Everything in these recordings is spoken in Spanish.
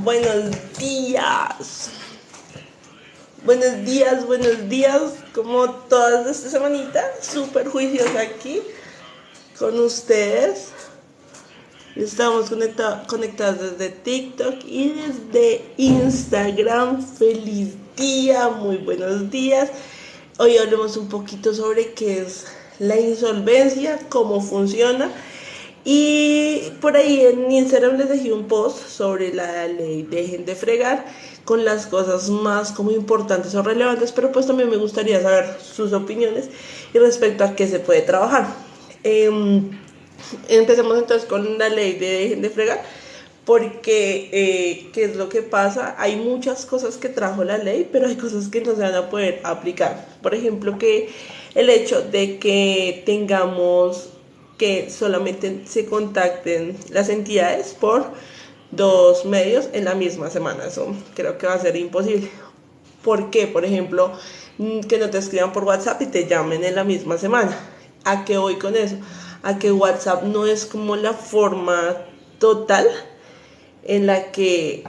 Buenos días. Buenos días. Como todas esta semanita, súper juiciosa aquí con ustedes. Estamos conectados desde TikTok y desde Instagram. Feliz día, muy buenos días. Hoy hablemos un poquito sobre qué es la insolvencia, cómo funciona. Y por ahí en Instagram les dejé un post sobre la ley Dejen de Fregar con las cosas más como importantes o relevantes, pero pues también me gustaría saber sus opiniones y respecto a qué se puede trabajar. Empecemos entonces con la ley de Dejen de Fregar, porque ¿qué es lo que pasa? Hay muchas cosas que trajo la ley, pero hay cosas que no se van a poder aplicar. Por ejemplo, que el hecho de que tengamos que solamente se contacten las entidades por 2 medios en la misma semana. Eso creo que va a ser imposible. ¿Por qué? Por ejemplo, que no te escriban por WhatsApp y te llamen en la misma semana. ¿A qué voy con eso? A que WhatsApp no es como la forma total en la que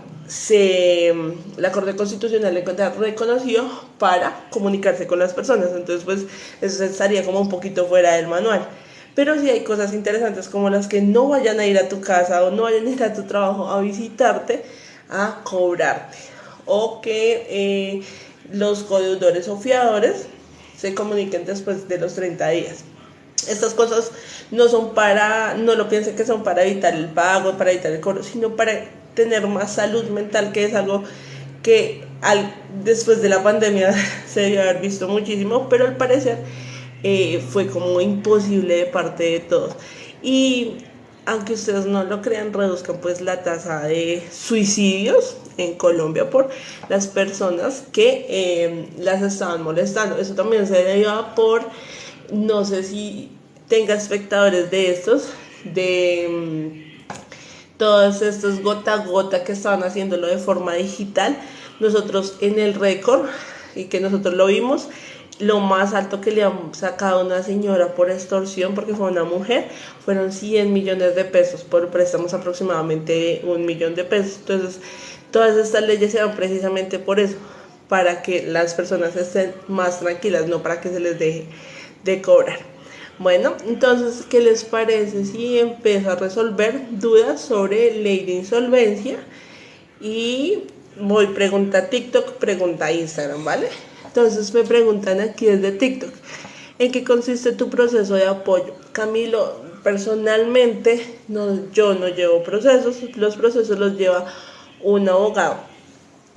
la Corte Constitucional encuentra reconocido para comunicarse con las personas. Entonces, pues, eso estaría como un poquito fuera del manual. Pero sí hay cosas interesantes como las que no vayan a ir a tu casa o no vayan a ir a tu trabajo a visitarte, a cobrarte. O que los codeudores o fiadores se comuniquen después de los 30 días. Estas cosas no lo piensen que son para evitar el pago, para evitar el cobro, sino para tener más salud mental, que es algo que después de la pandemia se debe haber visto muchísimo, pero al parecer fue como imposible de parte de todos. Y aunque ustedes no lo crean, reduzcan pues la tasa de suicidios en Colombia por las personas que las estaban molestando. Eso también se deriva por, no sé si tenga espectadores de estos, de todos estos gota a gota que estaban haciéndolo de forma digital. Nosotros en el récord, y que nosotros lo vimos, lo más alto que le han sacado a una señora por extorsión, porque fue una mujer, fueron 100 millones de pesos, por préstamos aproximadamente 1 millón de pesos. Entonces, todas estas leyes se dan precisamente por eso, para que las personas estén más tranquilas, no para que se les deje de cobrar. Bueno, entonces, ¿qué les parece si empiezo a resolver dudas sobre ley de insolvencia? Y voy pregunta a TikTok, pregunta a Instagram, ¿vale? Entonces me preguntan aquí desde TikTok, ¿en qué consiste tu proceso de apoyo? Camilo, personalmente yo no llevo procesos, los procesos los lleva un abogado.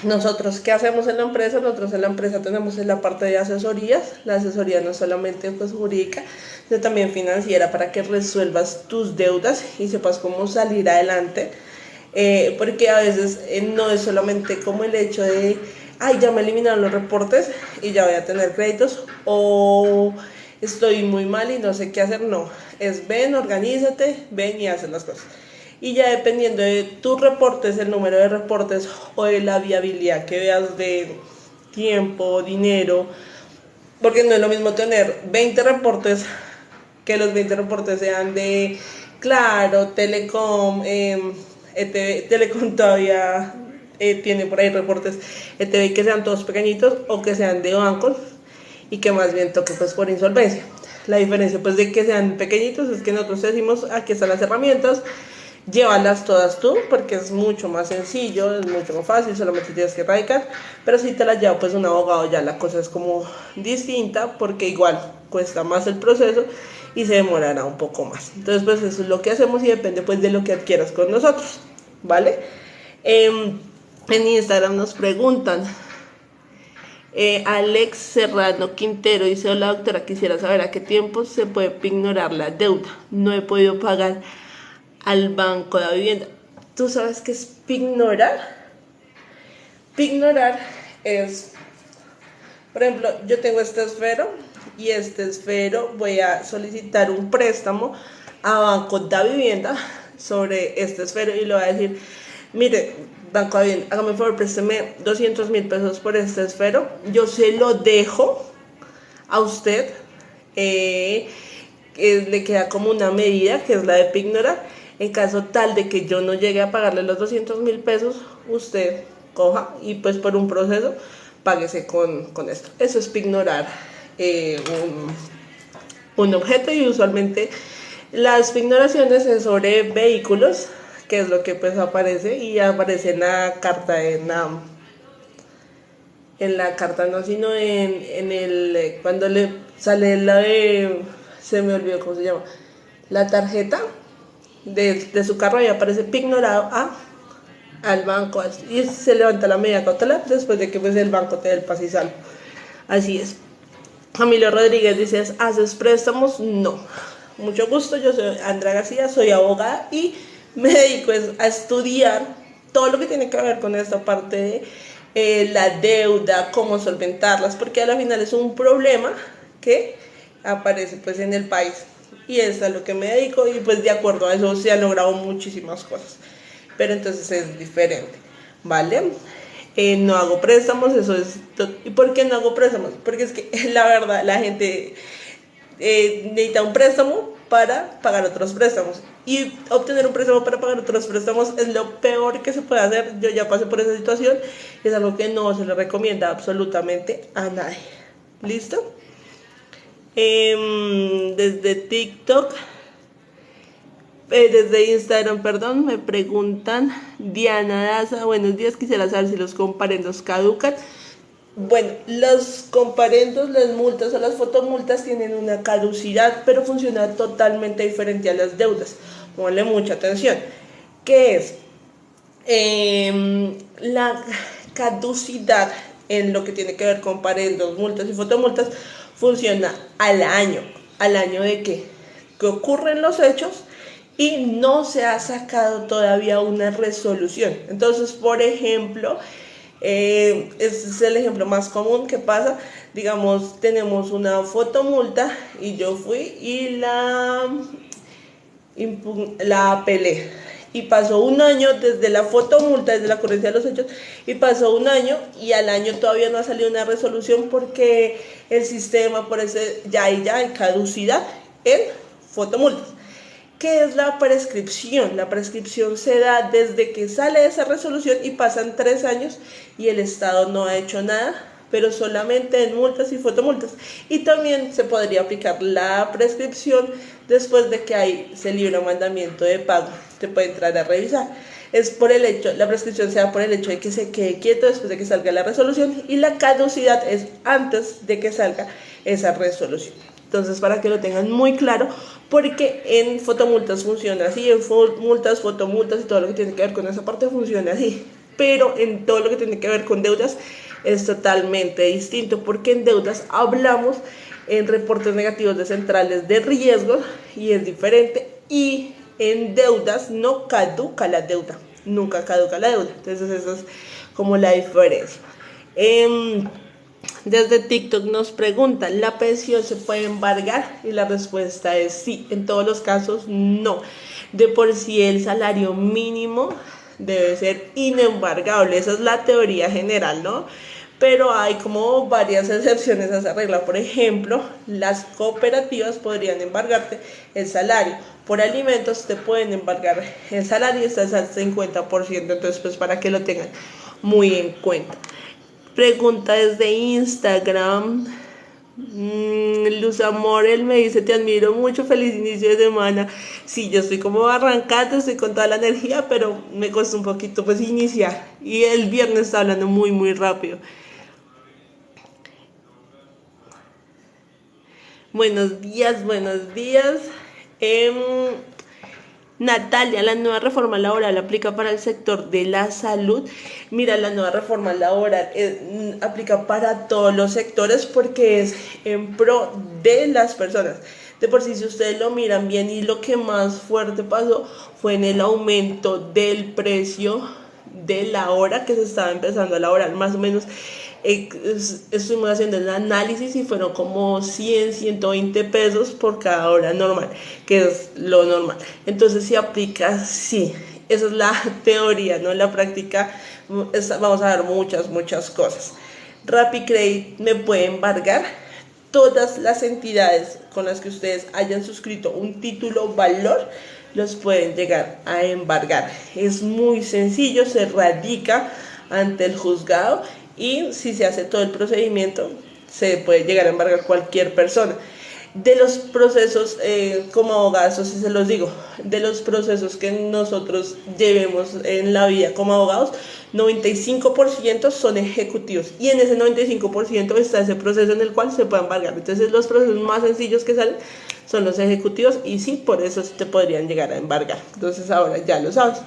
Nosotros, ¿qué hacemos en la empresa? Nosotros en la empresa tenemos en la parte de asesorías. La asesoría no solamente pues jurídica, sino también financiera, para que resuelvas tus deudas y sepas cómo salir adelante. Porque a veces no es solamente como el hecho de, ay, ya me eliminaron los reportes y ya voy a tener créditos, o estoy muy mal y no sé qué hacer. No, es ven, organízate, ven y haces las cosas. Y ya dependiendo de tus reportes, el número de reportes o de la viabilidad que veas de tiempo, dinero, porque no es lo mismo tener 20 reportes, que los 20 reportes sean de Claro, Telecom, ETV, Telecom todavía tiene por ahí reportes ETV, que sean todos pequeñitos o que sean de bancos y que más bien toque pues por insolvencia. La diferencia pues de que sean pequeñitos es que nosotros decimos, aquí están las herramientas, llévalas todas tú, porque es mucho más sencillo, es mucho más fácil, solamente tienes que radicar. Pero si te las lleva pues un abogado, ya la cosa es como distinta, porque igual cuesta más el proceso y se demorará un poco más. Entonces pues eso es lo que hacemos y depende pues de lo que adquieras con nosotros, ¿vale? En Instagram nos preguntan, Alex Serrano Quintero dice: hola doctora, quisiera saber a qué tiempo se puede pignorar la deuda. No he podido pagar al banco de la vivienda. ¿Tú sabes qué es pignorar? Pignorar es, por ejemplo, yo tengo este esfero y este esfero voy a solicitar un préstamo a Banco de la Vivienda sobre este esfero y le voy a decir, mire, Banco de Vivienda, hágame el favor, présteme 200,000 pesos por este esfero, yo se lo dejo a usted le queda como una medida que es la de pignorar. En caso tal de que yo no llegue a pagarle los 200.000 pesos, usted coja y pues por un proceso páguese con esto. Eso es pignorar un objeto, y usualmente las pignoraciones es sobre vehículos, que es lo que pues aparece, y aparece en la carta, en la carta no, sino en el, cuando le sale la de, se me olvidó cómo se llama, la tarjeta de su carro, y aparece pignorado al banco, y se levanta la medida cautelar después de que pues el banco te dé el paz y salvo. Así es. Camilo Rodríguez dice, ¿haces préstamos? No. Mucho gusto, yo soy Andrea García, soy abogada y me dedico a estudiar todo lo que tiene que ver con esta parte de la deuda, cómo solventarlas, porque a la final es un problema que aparece pues en el país, y es a lo que me dedico, y pues de acuerdo a eso se han logrado muchísimas cosas, pero entonces es diferente, ¿vale? No hago préstamos, eso es. ¿Y por qué no hago préstamos? Porque es que la verdad la gente necesita un préstamo para pagar otros préstamos, y obtener un préstamo para pagar otros préstamos es lo peor que se puede hacer. Yo ya pasé por esa situación y es algo que no se le recomienda absolutamente a nadie. ¿Listo? Desde TikTok, desde Instagram, perdón, me preguntan, Diana Daza, buenos días, quisiera saber si los comparendos caducan. Bueno, los comparendos, las multas o las fotomultas tienen una caducidad, pero funciona totalmente diferente a las deudas. Ponle mucha atención. ¿Qué es? La caducidad en lo que tiene que ver con comparendos, multas y fotomultas funciona al año. ¿Al año de qué? Que ocurren los hechos y no se ha sacado todavía una resolución. Entonces, por ejemplo, ese es el ejemplo más común que pasa. Digamos, tenemos una fotomulta y yo fui y la apelé, y pasó un año desde la fotomulta, desde la ocurrencia de los hechos, y pasó un año, y al año todavía no ha salido una resolución porque el sistema, por ese ya hay caducidad en fotomultas. ¿Qué es la prescripción? La prescripción se da desde que sale esa resolución y pasan 3 años y el Estado no ha hecho nada, pero solamente en multas y fotomultas. Y también se podría aplicar la prescripción después de que se libra un mandamiento de pago. Te puede entrar a revisar. Es por el hecho, la prescripción se da por el hecho de que se quede quieto después de que salga la resolución, y la caducidad es antes de que salga esa resolución. Entonces, para que lo tengan muy claro, porque en fotomultas funciona así, en multas, fotomultas y todo lo que tiene que ver con esa parte funciona así, pero en todo lo que tiene que ver con deudas es totalmente distinto, porque en deudas hablamos en reportes negativos de centrales de riesgo y es diferente, y en deudas no caduca la deuda, nunca caduca la deuda. Entonces esa es como la diferencia. Desde TikTok nos preguntan, ¿la pensión se puede embargar? Y la respuesta es sí, en todos los casos no. De por sí el salario mínimo debe ser inembargable, esa es la teoría general, ¿no? Pero hay como varias excepciones a esa regla. Por ejemplo, las cooperativas podrían embargarte el salario. Por alimentos te pueden embargar el salario, estás al 50%, entonces pues para que lo tengan muy en cuenta. Pregunta desde Instagram. Luz Amor, él me dice, te admiro mucho, feliz inicio de semana. Sí, yo estoy como arrancando, estoy con toda la energía, pero me costó un poquito pues iniciar. Y el viernes está hablando muy, muy rápido. Buenos días, buenos días. Natalia, la nueva reforma laboral aplica para el sector de la salud. Mira, la nueva reforma laboral aplica para todos los sectores porque es en pro de las personas. De por sí, si ustedes lo miran bien, y lo que más fuerte pasó fue en el aumento del precio de la hora que se estaba empezando a laborar, más o menos. Estuvimos haciendo el análisis y fueron como 120 pesos por cada hora normal, que es lo normal. Entonces, si aplica, sí, esa es la teoría, ¿no? En la práctica vamos a ver muchas cosas. RappiCredit me puede embargar. todas las entidades con las que ustedes hayan suscrito un título valor los pueden llegar a embargar. Es muy sencillo, se radica ante el juzgado y si se hace todo el procedimiento se puede llegar a embargar cualquier persona. De los procesos, como abogados, eso sí se los digo, de los procesos que nosotros llevemos en la vida como abogados, 95% son ejecutivos y en ese 95% está ese proceso en el cual se puede embargar. Entonces los procesos más sencillos que salen son los ejecutivos y sí, por eso sí te podrían llegar a embargar. Entonces ahora ya lo sabes.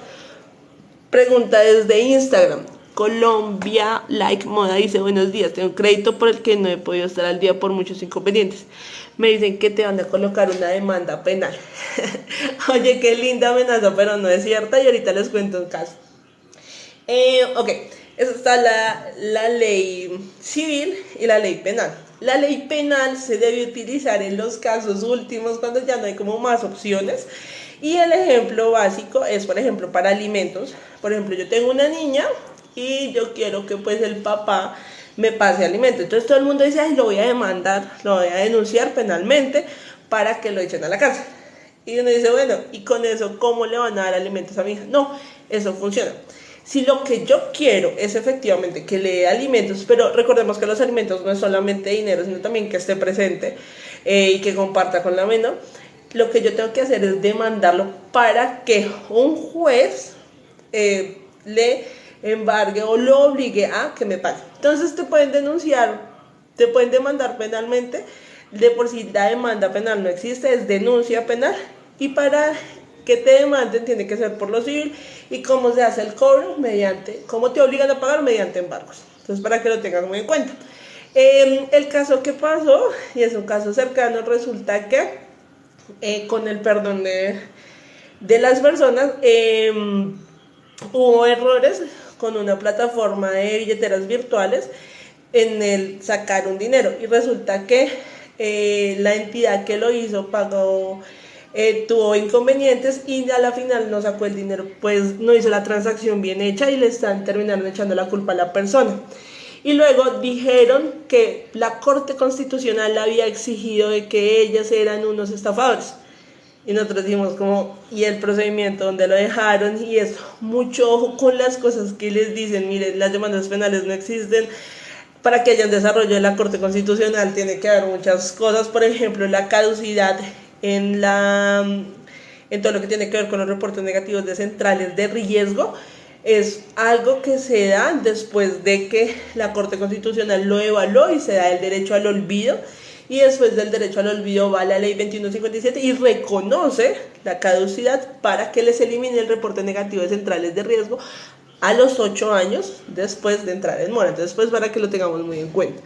Pregunta desde Instagram. Colombia Like Moda dice: buenos días, tengo un crédito por el que no he podido estar al día por muchos inconvenientes. Me dicen que te van a colocar una demanda penal. Oye, qué linda amenaza, pero no es cierta y ahorita les cuento un caso. Ok, eso está la ley civil y la ley penal. La ley penal se debe utilizar en los casos últimos cuando ya no hay como más opciones. Y el ejemplo básico es, por ejemplo, para alimentos. Por ejemplo, yo tengo una niña y yo quiero que pues el papá me pase alimentos. Entonces todo el mundo dice: ay, lo voy a demandar, lo voy a denunciar penalmente para que lo echen a la cárcel. Y uno dice: bueno, ¿y con eso cómo le van a dar alimentos a mi hija? No, eso funciona. Si lo que yo quiero es efectivamente que le dé alimentos, pero recordemos que los alimentos no es solamente dinero, sino también que esté presente y que comparta con la menor, lo que yo tengo que hacer es demandarlo para que un juez le embargue o lo obligue a que me pague. Entonces te pueden denunciar, te pueden demandar penalmente. De por sí la demanda penal no existe, es denuncia penal, y para que te demanden tiene que ser por lo civil. ¿Y cómo se hace el cobro? Mediante, ¿cómo te obligan a pagar? Mediante embargos. Entonces, para que lo tengas muy en cuenta. El caso que pasó, y es un caso cercano, resulta que con el perdón de las personas, hubo errores con una plataforma de billeteras virtuales en el sacar un dinero, y resulta que la entidad que lo hizo pagó, tuvo inconvenientes y a la final no sacó el dinero, pues no hizo la transacción bien hecha y le están terminando echando la culpa a la persona. Y luego dijeron que la Corte Constitucional había exigido de que ellas eran unos estafadores. Y nosotros dijimos como, ¿y el procedimiento donde lo dejaron? Y es mucho ojo con las cosas que les dicen. Miren, las demandas penales no existen. Para que haya un desarrollo de la Corte Constitucional tiene que haber muchas cosas. Por ejemplo, la caducidad en todo lo que tiene que ver con los reportes negativos de centrales de riesgo es algo que se da después de que la Corte Constitucional lo evaluó y se da el derecho al olvido. Y después del derecho al olvido va la ley 2157 y reconoce la caducidad para que les elimine el reporte negativo de centrales de riesgo a los 8 años después de entrar en mora. Entonces, pues, para que lo tengamos muy en cuenta.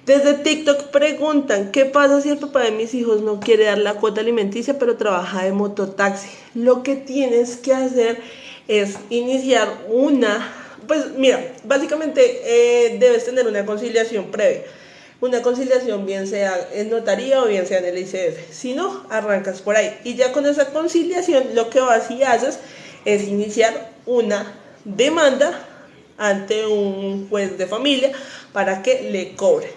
Desde TikTok preguntan: ¿qué pasa si el papá de mis hijos no quiere dar la cuota alimenticia pero trabaja de mototaxi? Lo que tienes que hacer es iniciar pues mira, básicamente debes tener una conciliación previa. Una conciliación bien sea en notaría o bien sea en el ICF. Si no, arrancas por ahí. Y ya con esa conciliación lo que vas y haces es iniciar una demanda ante un juez de familia para que le cobren.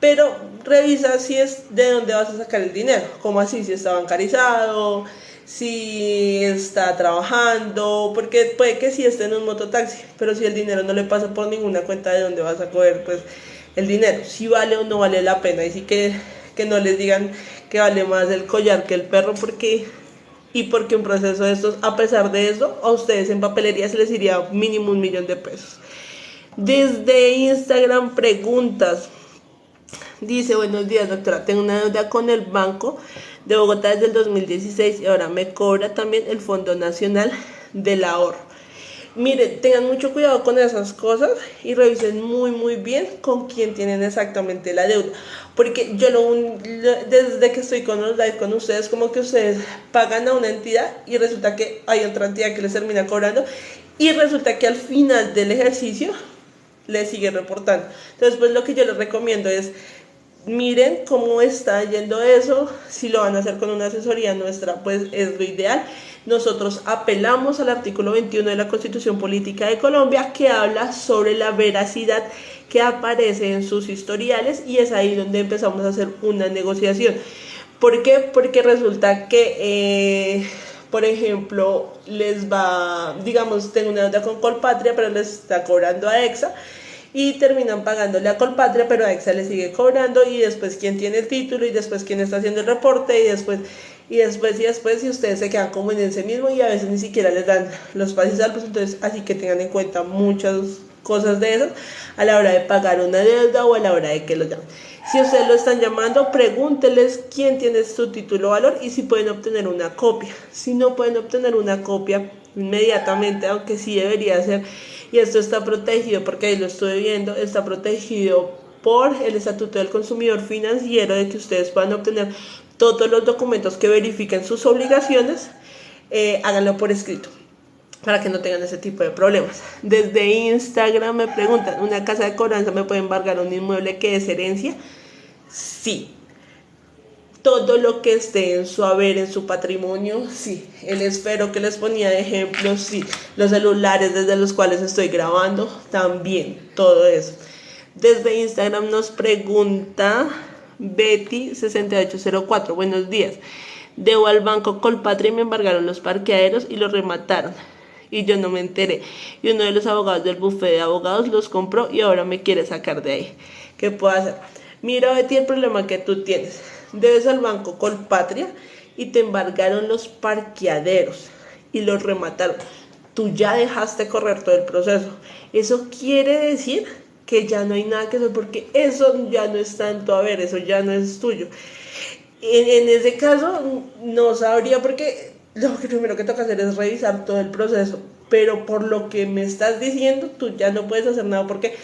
Pero revisa si es de dónde vas a sacar el dinero. Como así, si está bancarizado, si está trabajando, porque puede que sí esté en un mototaxi, pero si el dinero no le pasa por ninguna cuenta, de dónde vas a coger pues el dinero, si vale o no vale la pena. Y sí que no les digan que vale más el collar que el perro, porque un proceso de estos, a pesar de eso, a ustedes en papelería se les iría mínimo 1.000.000 de pesos. Desde Instagram preguntas. Dice: buenos días, doctora, tengo una deuda con el Banco de Bogotá desde el 2016 y ahora me cobra también el Fondo Nacional del Ahorro. Miren, tengan mucho cuidado con esas cosas y revisen muy muy bien con quién tienen exactamente la deuda, porque yo desde que estoy con los live con ustedes, como que ustedes pagan a una entidad y resulta que hay otra entidad que les termina cobrando, y resulta que al final del ejercicio les sigue reportando. Entonces, pues lo que yo les recomiendo es miren cómo está yendo eso. Si lo van a hacer con una asesoría nuestra, pues es lo ideal. Nosotros apelamos al artículo 21 de la Constitución Política de Colombia, que habla sobre la veracidad que aparece en sus historiales, y es ahí donde empezamos a hacer una negociación. ¿Por qué? Porque resulta que, por ejemplo, les va, digamos, tengo una deuda con Colpatria, pero les está cobrando a EXA, y terminan pagándole a Colpatria, pero a EXA le sigue cobrando, y después quién tiene el título, y después quién está haciendo el reporte, y ustedes se quedan como en ese mismo, y a veces ni siquiera les dan los pases salvos. Entonces, así que tengan en cuenta muchas cosas de esas a la hora de pagar una deuda o a la hora de que lo llamen. Si ustedes lo están llamando, pregúnteles quién tiene su título valor y si pueden obtener una copia. Si no pueden obtener una copia inmediatamente, aunque sí debería ser, y esto está protegido, porque ahí lo estoy viendo, está protegido por el Estatuto del Consumidor Financiero, de que ustedes puedan obtener todos los documentos que verifiquen sus obligaciones. Háganlo por escrito para que no tengan ese tipo de problemas. Desde Instagram me preguntan, ¿una casa de cobranza me puede embargar un inmueble que es herencia? Sí. Todo lo que esté en su haber, en su patrimonio, sí. El esfero que les ponía de ejemplo, sí. Los celulares desde los cuales estoy grabando, también, todo eso. Desde Instagram nos pregunta Betty6804, buenos días. Debo al banco Colpatria y me embargaron los parqueaderos y los remataron, y yo no me enteré, y uno de los abogados del bufete de abogados los compró y ahora me quiere sacar de ahí. ¿Qué puedo hacer? Mira, Betty, el problema que tú tienes: debes al banco Colpatria y te embargaron los parqueaderos y los remataron. Tú ya dejaste correr todo el proceso. Eso quiere decir que ya no hay nada que hacer, porque eso ya no está en tu haber, eso ya no es tuyo. En ese caso no sabría, porque lo primero que toca hacer es revisar todo el proceso, pero por lo que me estás diciendo, tú ya no puedes hacer nada, porque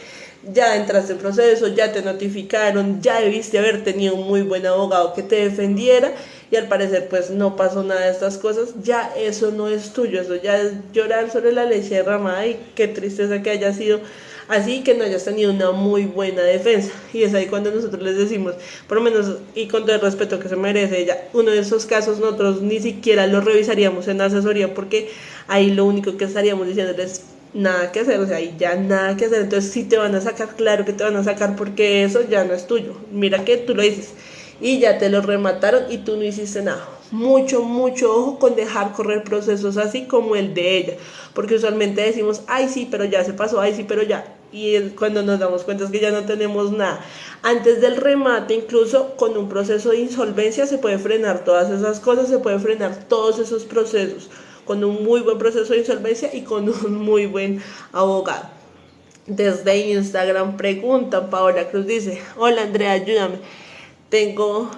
ya entraste en proceso, ya te notificaron, ya debiste haber tenido un muy buen abogado que te defendiera, y al parecer pues no pasó nada de estas cosas. Ya eso no es tuyo, eso ya es llorar sobre la leche derramada, y qué tristeza que haya sido así, que no hayas tenido una muy buena defensa. Y es ahí cuando nosotros les decimos, por lo menos, y con todo el respeto que se merece ella, uno de esos casos nosotros ni siquiera lo revisaríamos en asesoría, porque ahí lo único que estaríamos diciéndoles es nada que hacer, o sea, ahí ya nada que hacer. Entonces, si te van a sacar, claro que te van a sacar, porque eso ya no es tuyo. Mira que tú lo dices y ya te lo remataron y tú no hiciste nada. Mucho, mucho ojo con dejar correr procesos así como el de ella, porque usualmente decimos, ay sí, pero ya se pasó, ay sí, pero ya, y cuando nos damos cuenta es que ya no tenemos nada. Antes del remate, incluso con un proceso de insolvencia, se puede frenar todas esas cosas, se puede frenar todos esos procesos, con un muy buen proceso de insolvencia y con un muy buen abogado. Desde Instagram pregunta Paola Cruz, dice: hola Andrea, ayúdame, tengo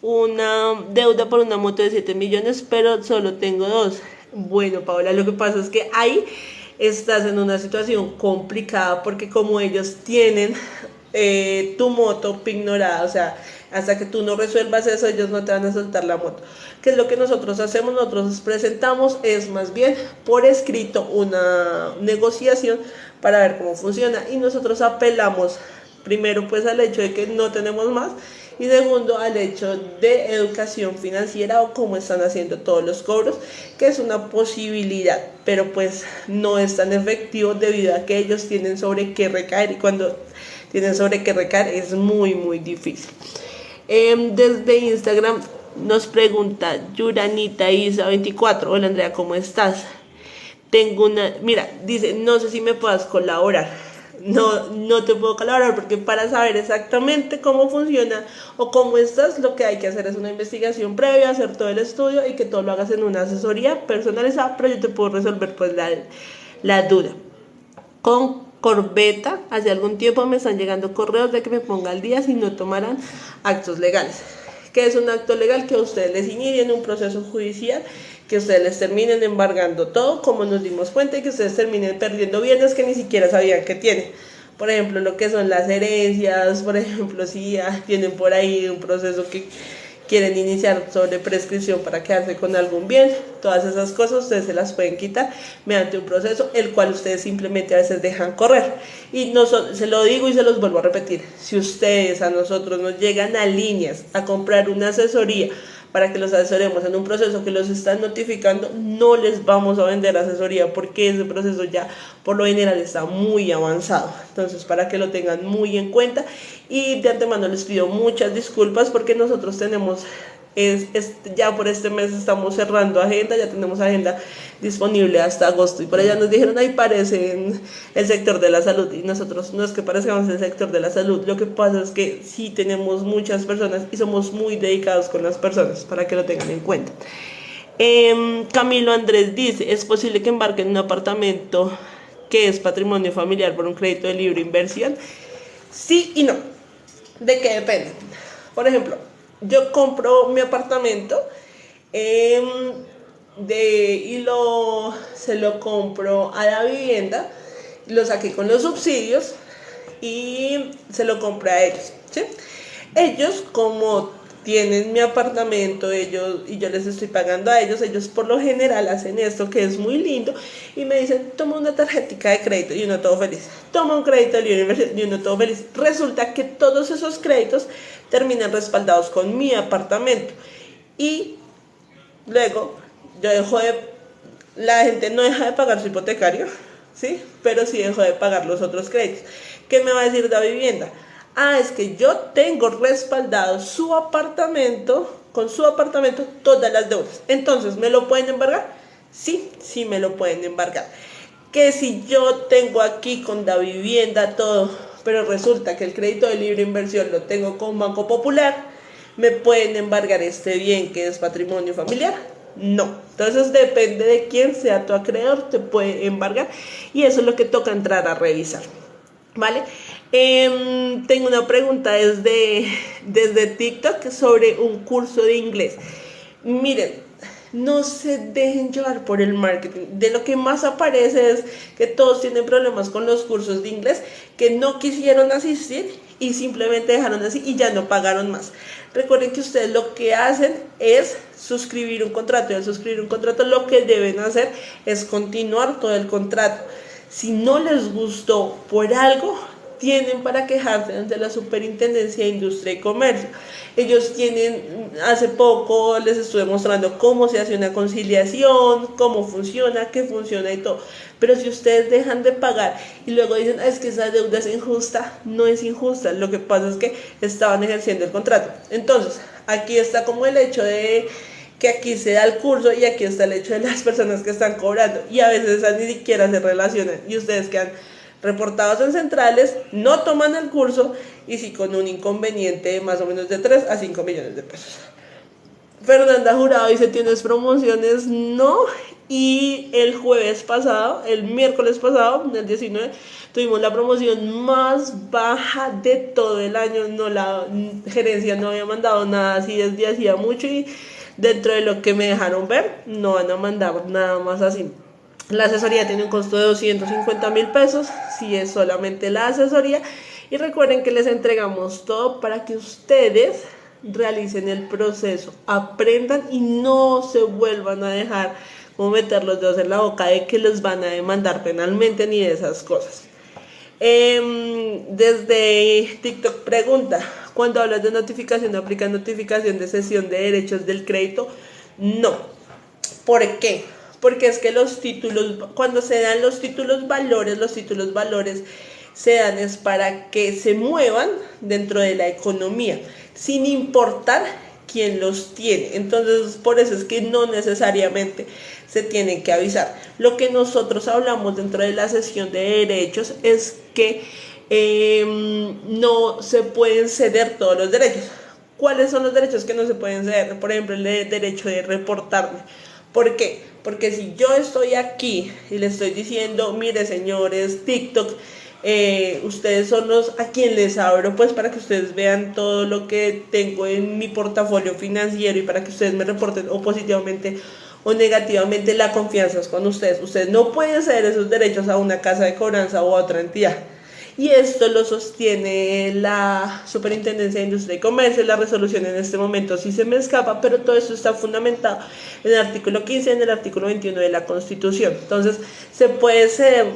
una deuda por una moto de 7 millones, pero solo tengo dos. Bueno, Paola, lo que pasa es que ahí estás en una situación complicada, porque como ellos tienen tu moto ignorada, o sea, hasta que tú no resuelvas eso, ellos no te van a soltar la moto. ¿Qué es lo que nosotros hacemos? Nosotros presentamos, es más bien por escrito, una negociación para ver cómo funciona, y nosotros apelamos primero pues al hecho de que no tenemos más, y segundo al hecho de educación financiera, o cómo están haciendo todos los cobros, que es una posibilidad, pero pues no es tan efectivo debido a que ellos tienen sobre qué recaer, y cuando tienen sobre qué recaer es muy muy difícil. Desde Instagram nos pregunta Yuranita Isa 24, hola Andrea, ¿cómo estás? Tengo una, mira, dice, no sé si me puedas colaborar. No te puedo colaborar, porque para saber exactamente cómo funciona o cómo estás, lo que hay que hacer es una investigación previa, hacer todo el estudio y que todo lo hagas en una asesoría personalizada, pero yo te puedo resolver pues la duda. Con Corbeta, hace algún tiempo me están llegando correos de que me ponga al día si no tomaran actos legales. ¿Qué es un acto legal? Que a ustedes les inicien un proceso judicial, que ustedes les terminen embargando todo, como nos dimos cuenta, y que ustedes terminen perdiendo bienes que ni siquiera sabían que tienen. Por ejemplo, lo que son las herencias, por ejemplo, si tienen por ahí un proceso que quieren iniciar sobre prescripción para quedarse con algún bien, todas esas cosas ustedes se las pueden quitar mediante un proceso el cual ustedes simplemente a veces dejan correr. Y no se lo digo y se los vuelvo a repetir, si ustedes a nosotros nos llegan a líneas a comprar una asesoría para que los asesoremos en un proceso que los están notificando, no les vamos a vender asesoría porque ese proceso ya por lo general está muy avanzado. Entonces, para que lo tengan muy en cuenta, y de antemano les pido muchas disculpas porque nosotros tenemos ya por este mes estamos cerrando agenda, ya tenemos agenda disponible hasta agosto, y por allá nos dijeron, ahí parece en el sector de la salud, y nosotros no es que parezcamos en el sector de la salud, lo que pasa es que sí tenemos muchas personas y somos muy dedicados con las personas, para que lo tengan en cuenta. Camilo Andrés dice, ¿es posible que embarquen en un apartamento que es patrimonio familiar por un crédito de libre inversión? Sí y no. ¿De qué depende? Por ejemplo, yo compro mi apartamento y se lo compro a la vivienda, lo saqué con los subsidios y se lo compré a ellos, ¿sí? Ellos, como tienen mi apartamento, y yo les estoy pagando a ellos por lo general hacen esto que es muy lindo y me dicen, toma una tarjetica de crédito, y uno todo feliz, toma un crédito de libre inversión y uno todo feliz. Resulta que todos esos créditos terminan respaldados con mi apartamento, y luego la gente no deja de pagar su hipotecario, ¿sí? Pero sí dejó de pagar los otros créditos. ¿Qué me va a decir la vivienda? Es que yo tengo respaldado su apartamento, con su apartamento, todas las deudas. Entonces, ¿me lo pueden embargar? Sí, sí me lo pueden embargar. Que si yo tengo aquí con la vivienda todo, pero resulta que el crédito de libre inversión lo tengo con Banco Popular, ¿me pueden embargar este bien que es patrimonio familiar? No. Entonces depende de quién sea tu acreedor, te puede embargar, y eso es lo que toca entrar a revisar, ¿vale? Tengo una pregunta desde TikTok sobre un curso de inglés. Miren, no se dejen llevar por el marketing. De lo que más aparece es que todos tienen problemas con los cursos de inglés, que no quisieron asistir y simplemente dejaron así y ya no pagaron más. Recuerden que ustedes lo que hacen es suscribir un contrato, y al suscribir un contrato lo que deben hacer es continuar todo el contrato. Si no les gustó por algo, tienen para quejarse ante la Superintendencia de Industria y Comercio. Ellos hace poco les estuve mostrando cómo se hace una conciliación, cómo funciona, qué funciona y todo. Pero si ustedes dejan de pagar y luego dicen, es que esa deuda es injusta, no es injusta. Lo que pasa es que estaban ejerciendo el contrato. Entonces, aquí está como el hecho de que aquí se da el curso y aquí está el hecho de las personas que están cobrando. Y a veces esas ni siquiera se relacionan y ustedes quedan reportados en centrales, no toman el curso y sí con un inconveniente de más o menos de 3 a 5 millones de pesos. Fernanda Jurado dice, ¿tienes promociones? No. Y el miércoles pasado, el 19, tuvimos la promoción más baja de todo el año. La gerencia no había mandado nada así desde hacía mucho, y dentro de lo que me dejaron ver, no van a mandar nada más así. La asesoría tiene un costo de 250,000 pesos, si es solamente la asesoría. Y recuerden que les entregamos todo para que ustedes realicen el proceso, aprendan y no se vuelvan a dejar como meter los dedos en la boca de que les van a demandar penalmente ni de esas cosas. Desde TikTok pregunta, cuando hablas de notificación, ¿aplica notificación de cesión de derechos del crédito? No. ¿Por qué? Porque es que los títulos, cuando se dan los títulos valores se dan es para que se muevan dentro de la economía, sin importar quién los tiene. Entonces, por eso es que no necesariamente se tienen que avisar. Lo que nosotros hablamos dentro de la cesión de derechos es que no se pueden ceder todos los derechos. ¿Cuáles son los derechos que no se pueden ceder? Por ejemplo, el derecho de reportarme. ¿Por qué? Porque si yo estoy aquí y le estoy diciendo, mire señores TikTok, ustedes son los a quien les abro, pues para que ustedes vean todo lo que tengo en mi portafolio financiero y para que ustedes me reporten o positivamente o negativamente, la confianza es con ustedes. Ustedes no pueden ceder esos derechos a una casa de cobranza o a otra entidad. y esto lo sostiene la Superintendencia de Industria y Comercio. La resolución en este momento sí se me escapa, pero todo esto está fundamentado en el artículo 15 y en el artículo 21 de la Constitución. Entonces, ¿se puede ceder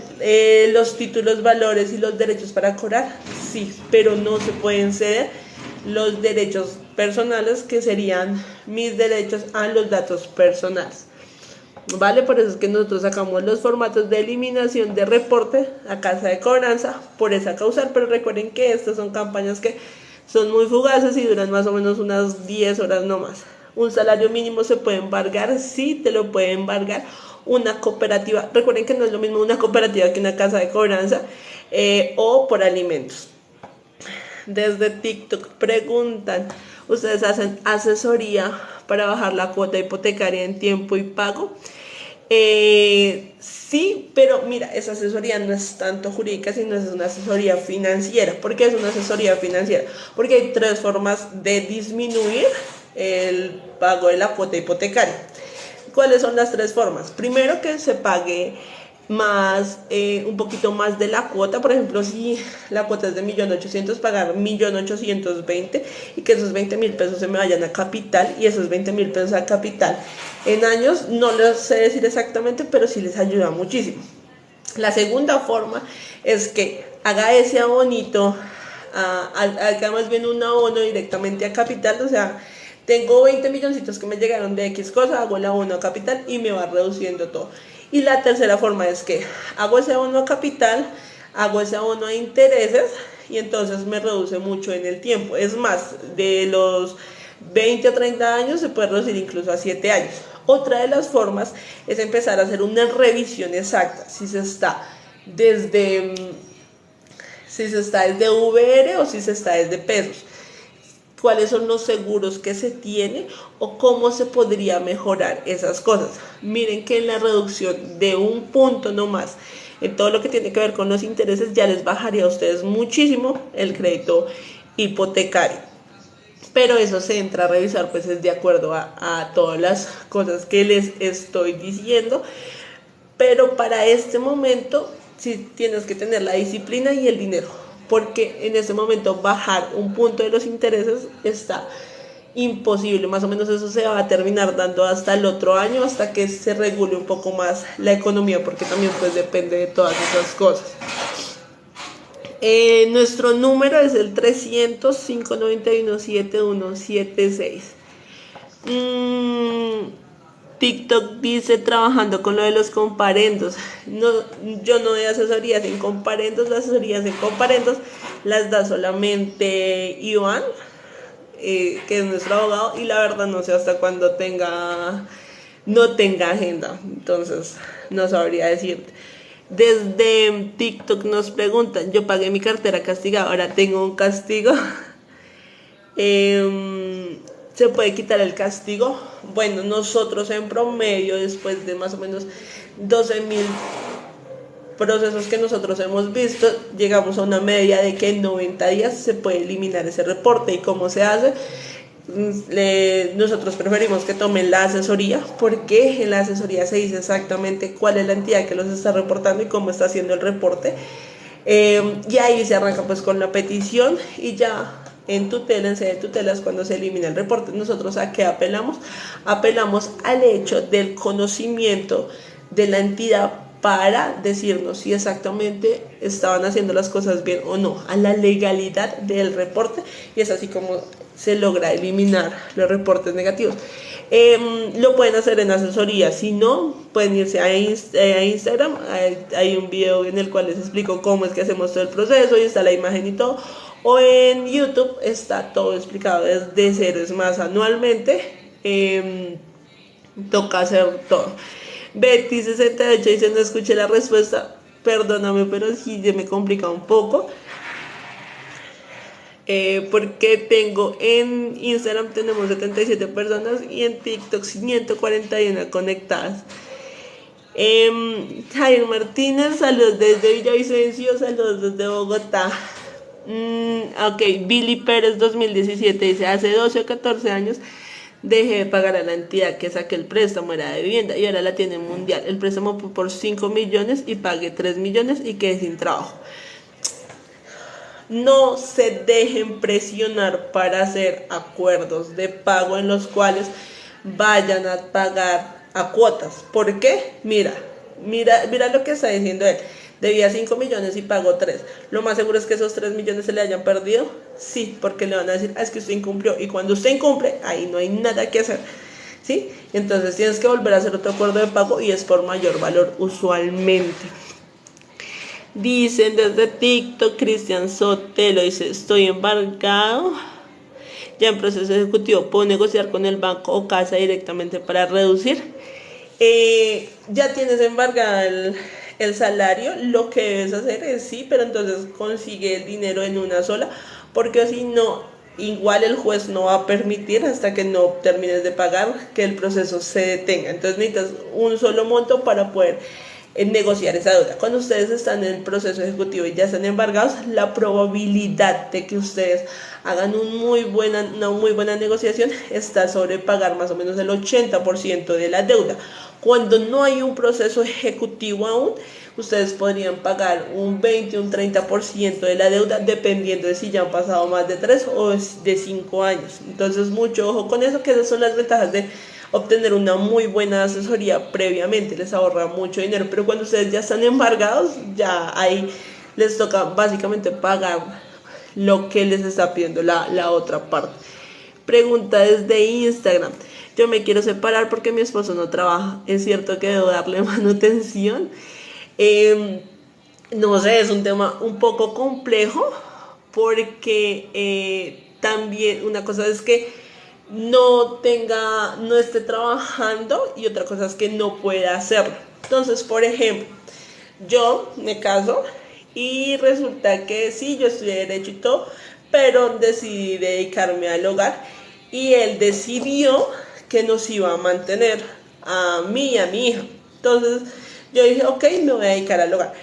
los títulos, valores y los derechos para cobrar? Sí, pero no se pueden ceder los derechos personales, que serían mis derechos a los datos personales. ¿Vale? Por eso es que nosotros sacamos los formatos de eliminación de reporte a casa de cobranza por esa causal, pero recuerden que estas son campañas que son muy fugaces y duran más o menos unas 10 horas no más. Un salario mínimo se puede embargar, sí te lo puede embargar una cooperativa. Recuerden que no es lo mismo una cooperativa que una casa de cobranza, o por alimentos. Desde TikTok preguntan, ¿ustedes hacen asesoría para bajar la cuota hipotecaria en tiempo y pago? Sí, pero mira, esa asesoría no es tanto jurídica, sino es una asesoría financiera. ¿Por qué es una asesoría financiera? Porque hay tres formas de disminuir el pago de la cuota hipotecaria. ¿Cuáles son las tres formas? Primero, que se pague más, un poquito más de la cuota. Por ejemplo, si la cuota es de 1.800.000, pagar 1.820.000 y que esos 20.000 pesos se me vayan a capital, y esos 20.000 pesos a capital en años, no les sé decir exactamente, pero sí les ayuda muchísimo. La segunda forma es que haga ese abonito, haga más bien un abono directamente a capital. O sea, tengo 20 milloncitos que me llegaron de X cosa, hago el abono a capital y me va reduciendo todo. Y la tercera forma es que hago ese abono a capital, hago ese abono a intereses, y entonces me reduce mucho en el tiempo. Es más, de los 20 a 30 años se puede reducir incluso a 7 años. Otra de las formas es empezar a hacer una revisión exacta, si se está desde VR o si se está desde pesos, cuáles son los seguros que se tiene o cómo se podría mejorar esas cosas. Miren que en la reducción de un punto nomás en todo lo que tiene que ver con los intereses, ya les bajaría a ustedes muchísimo el crédito hipotecario. Pero eso se entra a revisar, pues es de acuerdo a todas las cosas que les estoy diciendo. Pero para este momento sí tienes que tener la disciplina y el dinero, porque en este momento bajar un punto de los intereses está imposible. Más o menos eso se va a terminar dando hasta el otro año, hasta que se regule un poco más la economía, porque también pues depende de todas esas cosas. Nuestro número es el 300-591-7176. TikTok dice, trabajando con lo de los comparendos. No, yo no doy asesorías en comparendos. Las asesorías en comparendos las da solamente Iván, que es nuestro abogado, y la verdad no sé hasta cuándo no tenga agenda, entonces no sabría decirte. Desde TikTok nos preguntan, yo pagué mi cartera castigada, ahora tengo un castigo. ¿Se puede quitar el castigo? Bueno, nosotros en promedio, después de más o menos 12.000 procesos que nosotros hemos visto, llegamos a una media de que en 90 días se puede eliminar ese reporte. ¿Y cómo se hace? Nosotros preferimos que tomen la asesoría, porque en la asesoría se dice exactamente cuál es la entidad que los está reportando y cómo está haciendo el reporte. Y ahí se arranca pues con la petición, y ya en tutela, en sede de tutelas, cuando se elimina el reporte. ¿Nosotros a qué apelamos? Apelamos al hecho del conocimiento de la entidad para decirnos si exactamente estaban haciendo las cosas bien o no, a la legalidad del reporte, y es así como se logra eliminar los reportes negativos. Lo pueden hacer en asesoría, si no, pueden irse a Instagram. Hay un video en el cual les explico cómo es que hacemos todo el proceso y está la imagen y todo, o en YouTube está todo explicado desde cero. Es más, anualmente toca hacer todo. Betty68 dice, no escuché la respuesta, perdóname, pero sí se me complica un poco. Porque tengo en Instagram tenemos 77 personas y en TikTok 541 conectadas. Jair Martínez, saludos desde Villavicencio, saludos desde Bogotá. Ok, Billy Pérez 2017 dice, hace 12 o 14 años dejé de pagar a la entidad que saqué el préstamo, era de vivienda, y ahora la tiene mundial. El préstamo fue por 5 millones y pagué 3 millones y quedé sin trabajo. No se dejen presionar para hacer acuerdos de pago en los cuales vayan a pagar a cuotas. ¿Por qué? Mira lo que está diciendo él. Debía 5 millones y pagó 3. Lo más seguro es que esos 3 millones se le hayan perdido. Sí, porque le van a decir, es que usted incumplió. Y cuando usted incumple, ahí no hay nada que hacer. ¿Sí? Entonces tienes que volver a hacer otro acuerdo de pago y es por mayor valor usualmente. Dicen desde TikTok, Cristian Sotelo dice, estoy embargado, ya en proceso ejecutivo, ¿puedo negociar con el banco o casa directamente para reducir? Ya tienes embargado el salario, lo que debes hacer es sí, pero entonces consigue el dinero en una sola, porque si no, igual el juez no va a permitir hasta que no termines de pagar que el proceso se detenga. Entonces necesitas un solo monto para poder negociar esa deuda. Cuando ustedes están en el proceso ejecutivo y ya están embargados, la probabilidad de que ustedes hagan una muy buena negociación está sobre pagar más o menos el 80% de la deuda. Cuando no hay un proceso ejecutivo aún, ustedes podrían pagar un 20, un 30% de la deuda, dependiendo de si ya han pasado más de 3 o de 5 años. Entonces, mucho ojo con eso, que esas son las ventajas de obtener una muy buena asesoría previamente. Les ahorra mucho dinero, pero cuando ustedes ya están embargados, ya ahí les toca básicamente pagar lo que les está pidiendo la otra parte. Pregunta desde Instagram. Yo me quiero separar porque mi esposo no trabaja. ¿Es cierto que debo darle manutención? No sé, es un tema un poco complejo porque también una cosa es que no esté trabajando y otra cosa es que no pueda hacerlo. Entonces, por ejemplo, yo me caso y resulta que sí, yo estudié derecho y todo, pero decidí dedicarme al hogar y él decidió que nos iba a mantener a mí y a mi hija. Entonces yo dije, ok, me voy a dedicar al hogar.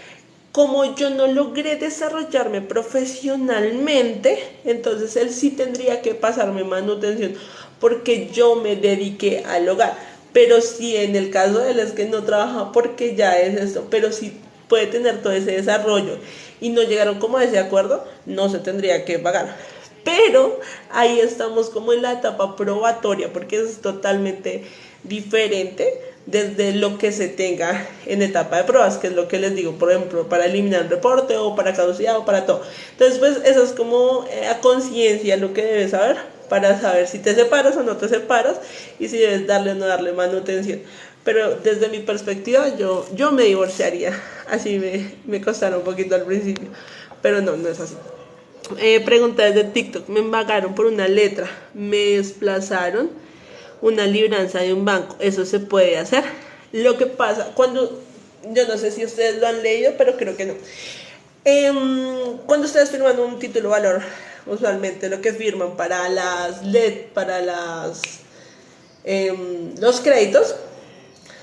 Como yo no logré desarrollarme profesionalmente, entonces él sí tendría que pasarme manutención porque yo me dediqué al hogar. Pero sí, en el caso de él es que no trabaja porque ya es esto, pero sí puede tener todo ese desarrollo y no llegaron como a ese acuerdo, no se tendría que pagar. Pero ahí estamos como en la etapa probatoria porque es totalmente diferente desde lo que se tenga en etapa de pruebas, que es lo que les digo, por ejemplo, para eliminar el reporte o para caducidad o para todo. Entonces, pues eso es como a conciencia lo que debes saber para saber si te separas o no te separas y si debes darle o no darle manutención. Pero desde mi perspectiva, yo me divorciaría. Así me costaron un poquito al principio. Pero no, no es así. Pregunta desde TikTok. Me embargaron por una letra. Me desplazaron una libranza de un banco. Eso se puede hacer. Lo que pasa cuando, yo no sé si ustedes lo han leído, pero creo que no. Cuando ustedes firman un título valor, usualmente lo que firman para las LED, para los créditos,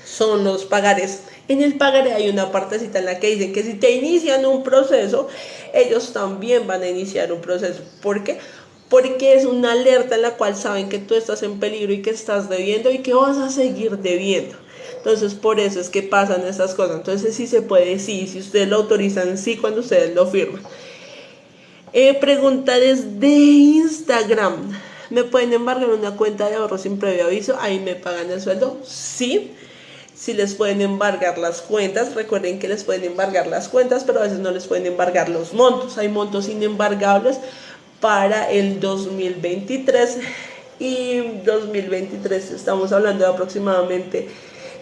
son los pagares. En el pagaré hay una partecita en la que dicen que si te inician un proceso, ellos también van a iniciar un proceso. ¿Por qué? Porque es una alerta en la cual saben que tú estás en peligro y que estás debiendo y que vas a seguir debiendo. Entonces, por eso es que pasan estas cosas. Entonces, sí se puede, sí, si ustedes lo autorizan, sí, cuando ustedes lo firman. Pregunta desde Instagram. ¿Me pueden embargar una cuenta de ahorro sin previo aviso? Ahí me pagan el sueldo. Sí. Si les pueden embargar las cuentas, recuerden que les pueden embargar las cuentas, pero a veces no les pueden embargar los montos. Hay montos inembargables para el 2023 y 2023 estamos hablando de aproximadamente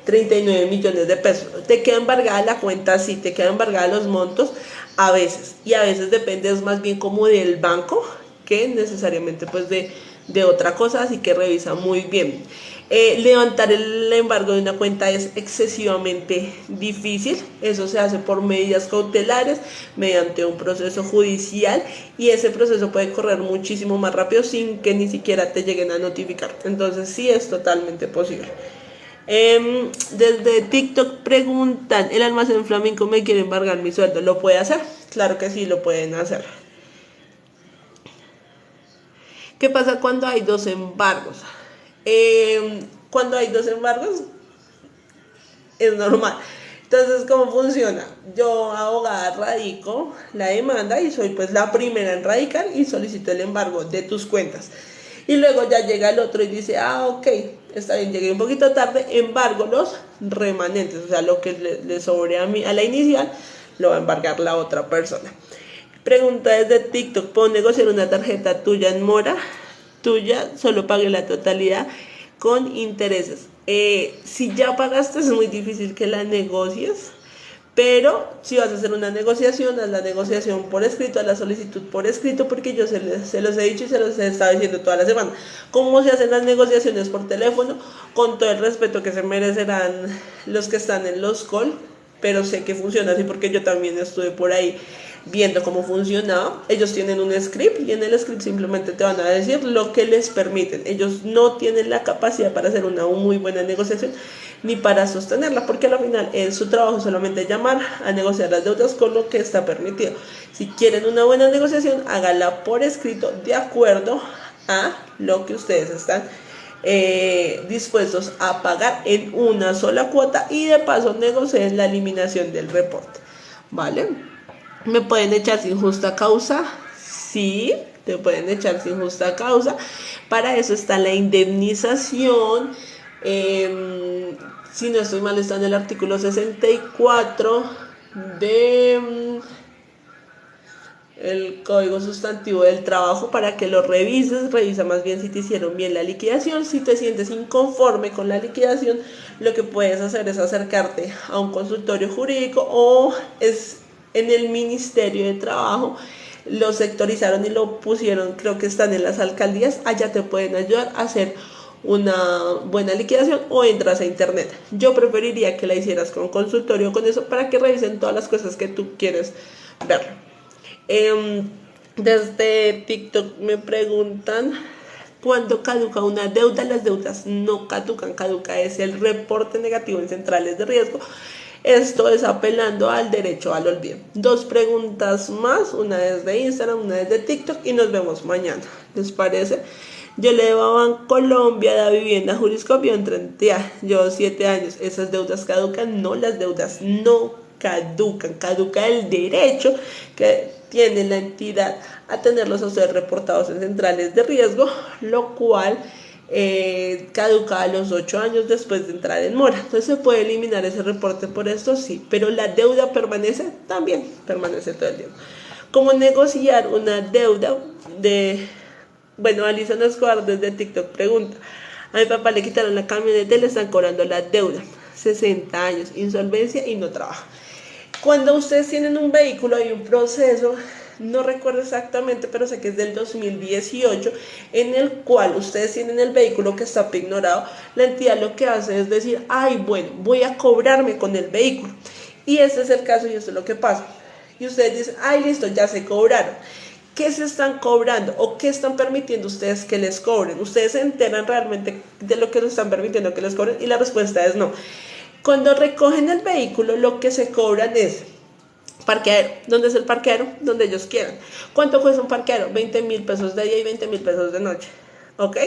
39 millones de pesos. Te queda embargada la cuenta, sí, te queda embargada los montos a veces, y a veces depende más bien como del banco que necesariamente pues de otra cosa, así que revisa muy bien. Levantar el embargo de una cuenta es excesivamente difícil. Eso se hace por medidas cautelares mediante un proceso judicial y ese proceso puede correr muchísimo más rápido sin que ni siquiera te lleguen a notificar. Entonces sí es totalmente posible. Desde TikTok preguntan, el almacén flamenco me quiere embargar mi sueldo, ¿lo puede hacer? Claro que sí, lo pueden hacer. ¿Qué pasa cuando hay dos embargos? Cuando hay dos embargos es normal. Entonces, ¿cómo funciona? Yo, abogada, radico la demanda y soy pues la primera en radicar y solicito el embargo de tus cuentas. Y luego ya llega el otro y dice, ah, ok, está bien, llegué un poquito tarde, embargo los remanentes, o sea, lo que le sobre a mí, a la inicial, lo va a embargar la otra persona. Pregunta desde TikTok, ¿puedo negociar una tarjeta tuya en mora? Tuya, solo pagué la totalidad con intereses. Si ya pagaste es muy difícil que la negocies, pero si vas a hacer una negociación, haz la negociación por escrito, haz la solicitud por escrito, porque yo se los he dicho y se los he estado diciendo toda la semana. ¿Cómo se hacen las negociaciones por teléfono? Con todo el respeto que se merecerán los que están en los call, pero sé que funciona así porque yo también estuve por ahí viendo cómo funcionaba. Ellos tienen un script y en el script simplemente te van a decir lo que les permiten. Ellos no tienen la capacidad para hacer una muy buena negociación ni para sostenerla, porque al final es su trabajo solamente llamar a negociar las deudas con lo que está permitido. Si quieren una buena negociación, hágala por escrito de acuerdo a lo que ustedes están dispuestos a pagar en una sola cuota, y de paso negocien la eliminación del reporte, ¿vale? ¿Me pueden echar sin justa causa? Sí, te pueden echar sin justa causa. Para eso está la indemnización. Si no estoy mal, está en el artículo 64 de el Código Sustantivo del Trabajo, para que lo revises. Revisa más bien si te hicieron bien la liquidación. Si te sientes inconforme con la liquidación, lo que puedes hacer es acercarte a un consultorio jurídico, o es en el Ministerio de Trabajo. Lo sectorizaron y lo pusieron, creo que están en las alcaldías. Allá te pueden ayudar a hacer una buena liquidación, o entras a internet. Yo preferiría que la hicieras con consultorio, con eso, para que revisen todas las cosas que tú quieres ver. Desde TikTok me preguntan, ¿cuándo caduca una deuda? Las deudas no caducan, caduca es el reporte negativo en centrales de riesgo. Esto es apelando al derecho al olvido. Dos preguntas más, una desde Instagram, una desde TikTok, y nos vemos mañana. ¿Les parece? Yo le debo a Bancolombia la vivienda Juriscopio en 30, yo 7 años. ¿Esas deudas caducan? No, las deudas no caducan. Caduca el derecho que tiene la entidad a tenerlos a ustedes reportados en centrales de riesgo, lo cual caduca a los 8 años después de entrar en mora. Entonces se puede eliminar ese reporte por esto, sí, pero la deuda permanece, también permanece todo el tiempo. ¿Cómo negociar una deuda de... Bueno, Alison Escobar desde TikTok pregunta, a mi papá le quitaron la camioneta y le están cobrando la deuda, 60 años, insolvencia y no trabaja. Cuando ustedes tienen un vehículo hay un proceso, no recuerdo exactamente, pero sé que es del 2018, en el cual ustedes tienen el vehículo que está pignorado. La entidad lo que hace es decir, ay, bueno, voy a cobrarme con el vehículo. Y ese es el caso y eso es lo que pasa. Y ustedes dicen, ay, listo, ya se cobraron. ¿Qué se están cobrando o qué están permitiendo ustedes que les cobren? ¿Ustedes se enteran realmente de lo que les están permitiendo que les cobren? Y la respuesta es no. Cuando recogen el vehículo, lo que se cobran es parqueadero. ¿Dónde es el parqueadero? Donde ellos quieran. ¿Cuánto cuesta un parqueadero? 20,000 pesos de día y 20,000 pesos de noche. ¿Ok?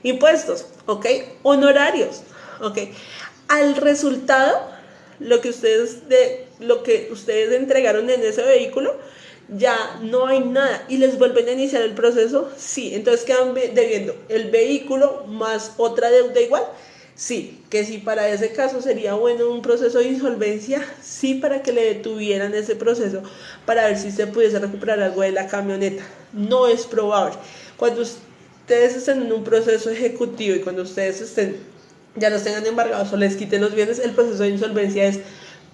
Impuestos. ¿Ok? Honorarios. ¿Ok? Al resultado, lo que ustedes entregaron en ese vehículo, ya no hay nada y les vuelven a iniciar el proceso, sí. Entonces quedan debiendo el vehículo más otra deuda igual. Sí, que sí, para ese caso sería bueno un proceso de insolvencia, sí, para que le detuvieran ese proceso, para ver si se pudiese recuperar algo de la camioneta. No es probable. Cuando ustedes estén en un proceso ejecutivo y cuando ustedes ya los tengan embargados o les quiten los bienes, el proceso de insolvencia es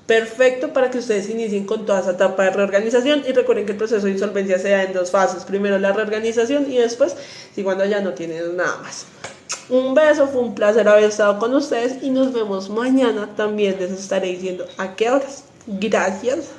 perfecto para que ustedes inicien con toda esa etapa de reorganización. Y recuerden que el proceso de insolvencia se da en 2 fases, primero la reorganización y después, si cuando ya no tienen nada más. Un beso, fue un placer haber estado con ustedes y nos vemos mañana. También les estaré diciendo a qué horas. Gracias.